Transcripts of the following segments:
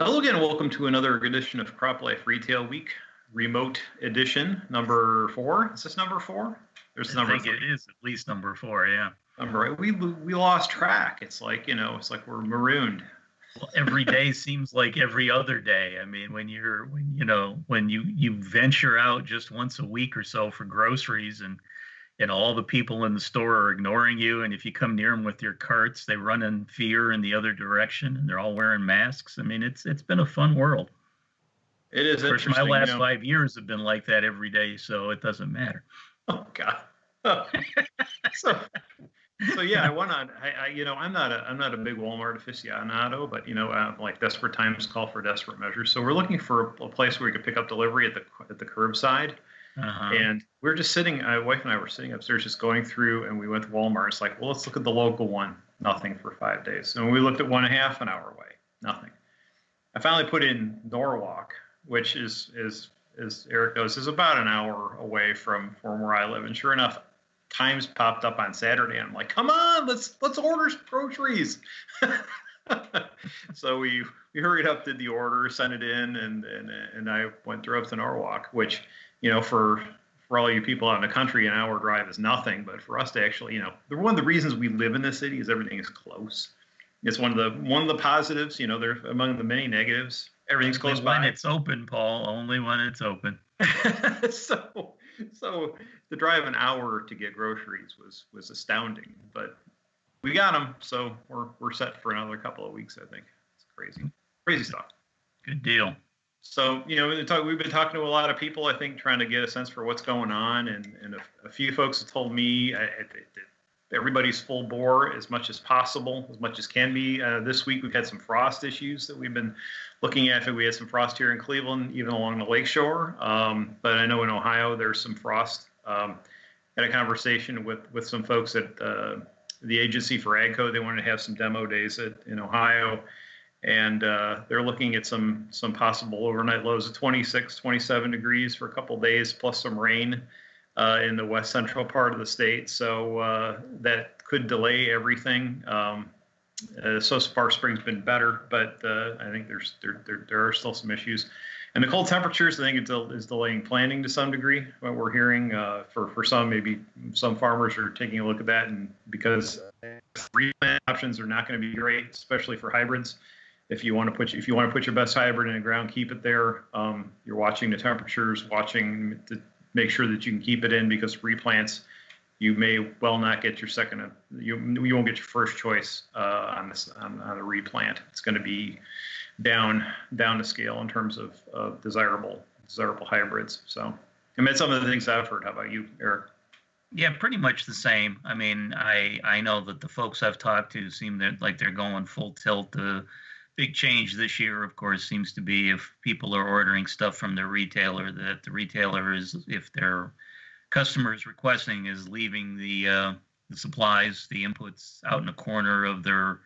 Hello again, welcome to another edition of CropLife Retail Week, remote edition, number 4. Is this number 4? There's number 3. I think it is at least number 4, yeah. We lost track. It's like, we're marooned. Well, every day seems like every other day. I mean, when you venture out just once a week or so for groceries and all the people in the store are ignoring you, and if you come near them with your carts, they run in fear in the other direction, and they're all wearing masks. I mean, it's been a fun world. It is. Of course, my last 5 years have been like that every day, so it doesn't matter. Oh God. So yeah, I went on. I'm not a big Walmart aficionado, but like desperate times call for desperate measures. So we're looking for a place where we could pick up delivery at the curbside. And we're just sitting, my wife and I were sitting upstairs just going through, and we went to Walmart. It's like, well, let's look at the local one. Nothing for 5 days. And we looked at one and a half an hour away. Nothing. I finally put in Norwalk, which is as Eric knows, is about an hour away from where I live. And sure enough, Times popped up on Saturday. And I'm like, come on, let's order groceries. So we hurried up, did the order, sent it in, and I drove to Norwalk, which, for all you people out in the country, an hour drive is nothing. But for us to actually, one of the reasons we live in this city is everything is close. It's one of the positives. They're among the many negatives. Everything's close by. When it's open, Paul. Only when it's open. So to drive an hour to get groceries was astounding. But we got them, so we're set for another couple of weeks. I think it's crazy stuff. Good deal. So, we've been talking to a lot of people, I think, trying to get a sense for what's going on. And a few folks have told me everybody's full bore as much as possible, as much as can be. This week, we've had some frost issues that we've been looking at. We had some frost here in Cleveland, even along the lakeshore. But I know in Ohio, there's some frost. Had a conversation with some folks at the Agency for AGCO. They wanted to have some demo days in Ohio. And they're looking at some possible overnight lows of 26, 27 degrees for a couple of days, plus some rain in the west central part of the state. So that could delay everything. So far, spring's been better, but I think there are still some issues. And the cold temperatures, I think, is delaying planting to some degree. What we're hearing for some, maybe some farmers are taking a look at that, and because replant options are not going to be great, especially for hybrids. If you want to put your best hybrid in the ground, keep it there. You're watching the temperatures, watching to make sure that you can keep it in, because replants, you may well not get your second. You won't get your first choice on the replant. It's going to be down the scale in terms of desirable hybrids. So, I mean, some of the things I've heard. How about you, Eric? Yeah, pretty much the same. I mean, I know that the folks I've talked to seem like they're going full tilt. The big change this year, of course, seems to be if people are ordering stuff from their retailer, that the retailer is, if their customer is requesting, is leaving the supplies, the inputs out in a corner of their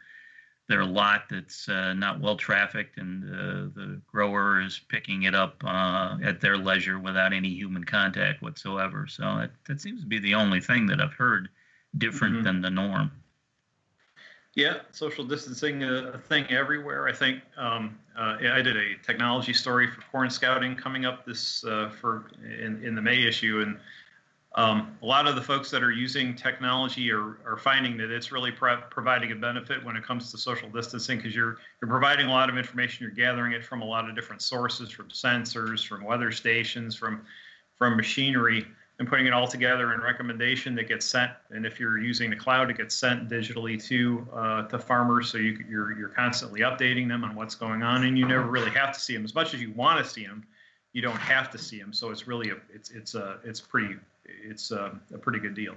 lot that's not well trafficked, and the grower is picking it up at their leisure without any human contact whatsoever. So that seems to be the only thing that I've heard different than the norm. Yeah, social distancing a thing everywhere. I think I did a technology story for Corn Scouting coming up this in the May issue, and a lot of the folks that are using technology are finding that it's really providing a benefit when it comes to social distancing, because you're providing a lot of information. You're gathering it from a lot of different sources, from sensors, from weather stations, from machinery, and putting it all together in recommendation that gets sent. And if you're using the cloud, it gets sent digitally to farmers. So you're constantly updating them on what's going on, and you never really have to see them. As much as you want to see them, you don't have to see them. So it's really it's a pretty good deal.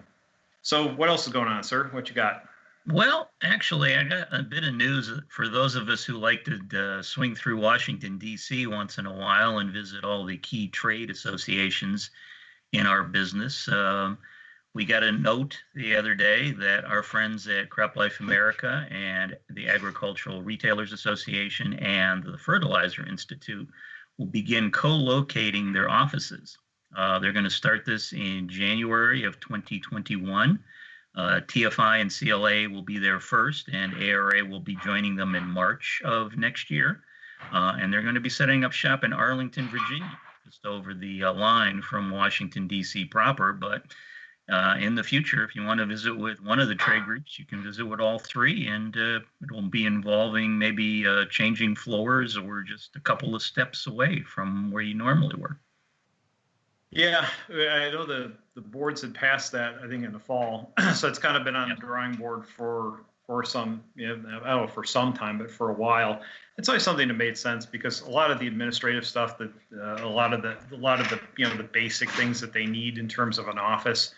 So what else is going on, sir? What you got? Well, actually, I got a bit of news for those of us who like to swing through Washington, D.C. once in a while and visit all the key trade associations in our business. We got a note the other day that our friends at CropLife America and the Agricultural Retailers Association and the Fertilizer Institute will begin co-locating their offices. They're going to start this in January of 2021. TFI and CLA will be there first, and ARA will be joining them in March of next year. And they're going to be setting up shop in Arlington, Virginia, just over the line from Washington, D.C. proper. But in the future, if you want to visit with one of the trade groups, you can visit with all three, and it will be involving maybe changing floors or just a couple of steps away from where you normally were. Yeah, I know the boards had passed that, I think, in the fall, so it's kind of been on the drawing board for some, I don't know, for some time, but for a while. It's always something that made sense because a lot of the administrative stuff that a lot of the the basic things that they need in terms of an office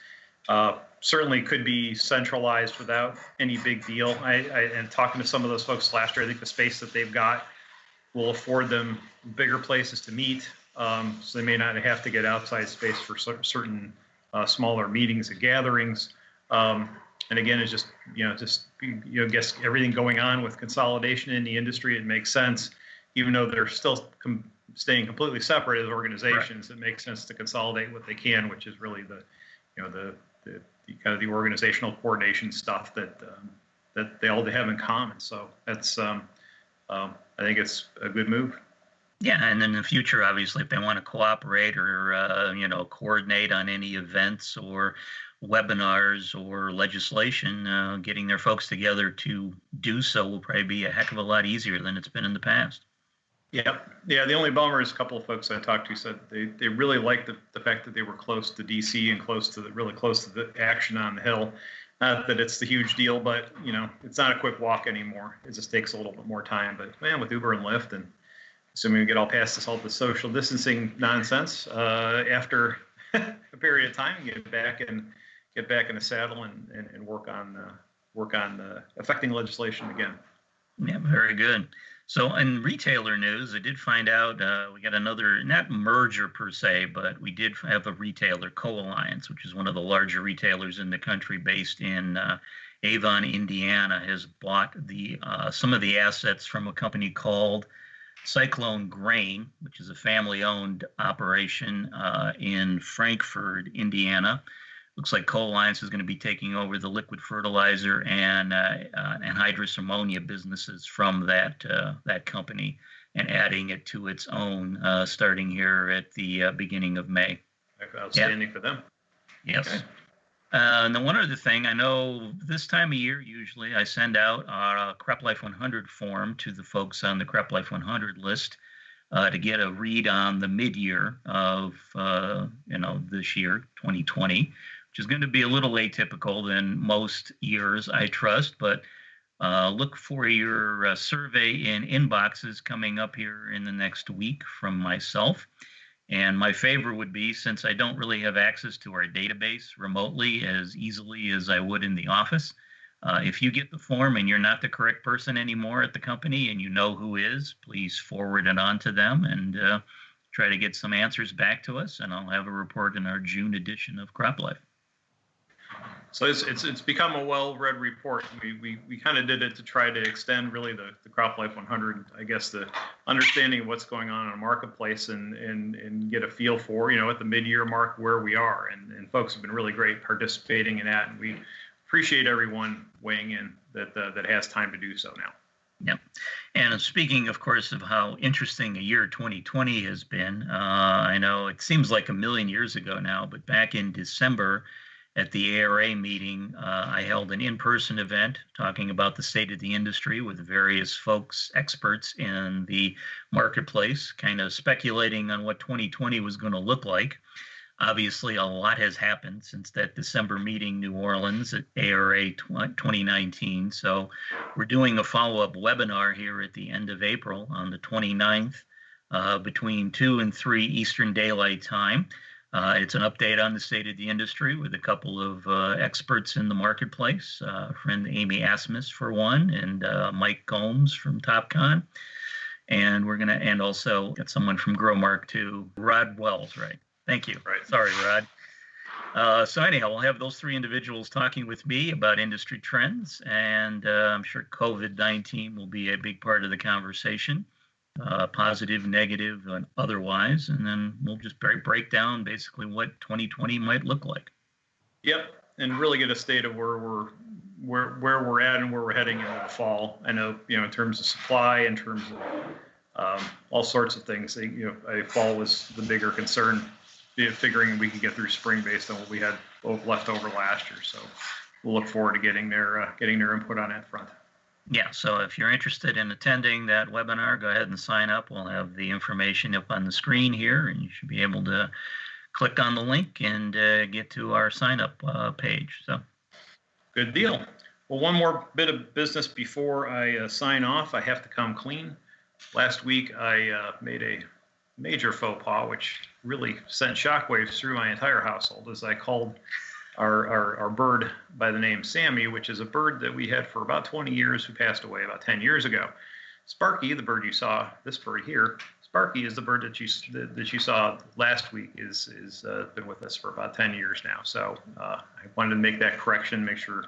certainly could be centralized without any big deal. And talking to some of those folks last year, I think the space that they've got will afford them bigger places to meet. So they may not have to get outside space for certain smaller meetings and gatherings. And again, it's just guess everything going on with consolidation in the industry, it makes sense, even though they're still staying completely separate as organizations. Right. It makes sense to consolidate what they can, which is really the kind of the organizational coordination stuff that they all have in common. So that's I think it's a good move. Yeah, and in the future, obviously, if they want to cooperate or coordinate on any events or webinars or legislation, getting their folks together to do so will probably be a heck of a lot easier than it's been in the past. Yeah. The only bummer is a couple of folks I talked to said they really liked the fact that they were close to DC and really close to the action on the Hill. Not that it's the huge deal, but it's not a quick walk anymore. It just takes a little bit more time. But man, with Uber and Lyft, and assuming we get all past the social distancing nonsense, after a period of time, get back in the saddle and work on affecting legislation again. Yeah, very good. So in retailer news, I did find out we got another, not merger per se, but we did have a retailer, Co-Alliance, which is one of the larger retailers in the country based in Avon, Indiana, has bought some of the assets from a company called Cyclone Grain, which is a family-owned operation in Frankfort, Indiana. Looks like Co-Alliance is going to be taking over the liquid fertilizer and anhydrous ammonia businesses from that company and adding it to its own starting here at the beginning of May. Outstanding for them. Yes. Okay. And then one other thing, I know this time of year, usually I send out a CropLife 100 form to the folks on the CropLife 100 list to get a read on the mid-year of this year, 2020. Which is going to be a little atypical than most years, I trust, but look for your survey in inboxes coming up here in the next week from myself. And my favor would be, since I don't really have access to our database remotely as easily as I would in the office, if you get the form and you're not the correct person anymore at the company and you know who is, please forward it on to them and try to get some answers back to us, and I'll have a report in our June edition of CropLife. So it's become a well-read report. We kind of did it to try to extend really the CropLife 100, I guess, the understanding of what's going on in the marketplace and get a feel for, at the mid-year mark where we are. And folks have been really great participating in that. And we appreciate everyone weighing in that has time to do so now. Yep. And speaking, of course, of how interesting a year 2020 has been, I know it seems like a million years ago now, but back in December, at the ARA meeting, I held an in-person event talking about the state of the industry with various folks, experts in the marketplace, kind of speculating on what 2020 was going to look like. Obviously, a lot has happened since that December meeting, New Orleans at ARA 2019. So we're doing a follow-up webinar here at the end of April on the 29th between 2 and 3 Eastern Daylight Time. It's an update on the state of the industry with a couple of experts in the marketplace, friend Amy Asmus for one, and Mike Gomes from TopCon. And also got someone from GrowMark too, Rod Wells, right? Thank you. Right. Sorry, Rod. So anyhow, we'll have those 3 individuals talking with me about industry trends, and I'm sure COVID-19 will be a big part of the conversation. Positive, negative, and otherwise, and then we'll just break down basically what 2020 might look like. Yep, and really get a state of where we're at and where we're heading into the fall. I know, in terms of supply, in terms all sorts of things. Fall was the bigger concern, figuring we could get through spring based on what we had left over last year. So we'll look forward to getting their input on that front. Yeah, so if you're interested in attending that webinar, go ahead and sign up. We'll have the information up on the screen here, and you should be able to click on the link and get to our sign up page. So, good deal. Well, one more bit of business before I sign off. I have to come clean. Last week, I made a major faux pas, which really sent shockwaves through my entire household, as I called our bird by the name Sammy, which is a bird that we had for about 20 years, who passed away about 10 years ago. Sparky, the bird you saw, this bird here, Sparky is the bird that you saw last week, is been with us for about 10 years now. So I wanted to make that correction, make sure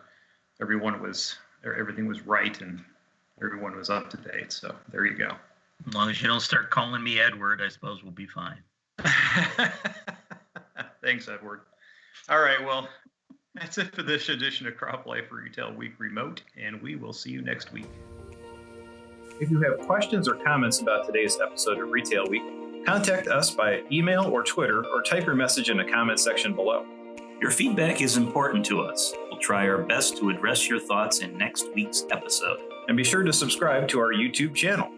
everything was right and everyone was up to date. So there you go. As long as you don't start calling me Edward, I suppose we'll be fine. Thanks, Edward. All right, well, that's it for this edition of CropLife Retail Week Remote, and we will see you next week. If you have questions or comments about today's episode of Retail Week, contact us by email or Twitter, or type your message in the comment section below. Your feedback is important to us. We'll try our best to address your thoughts in next week's episode. And be sure to subscribe to our YouTube channel.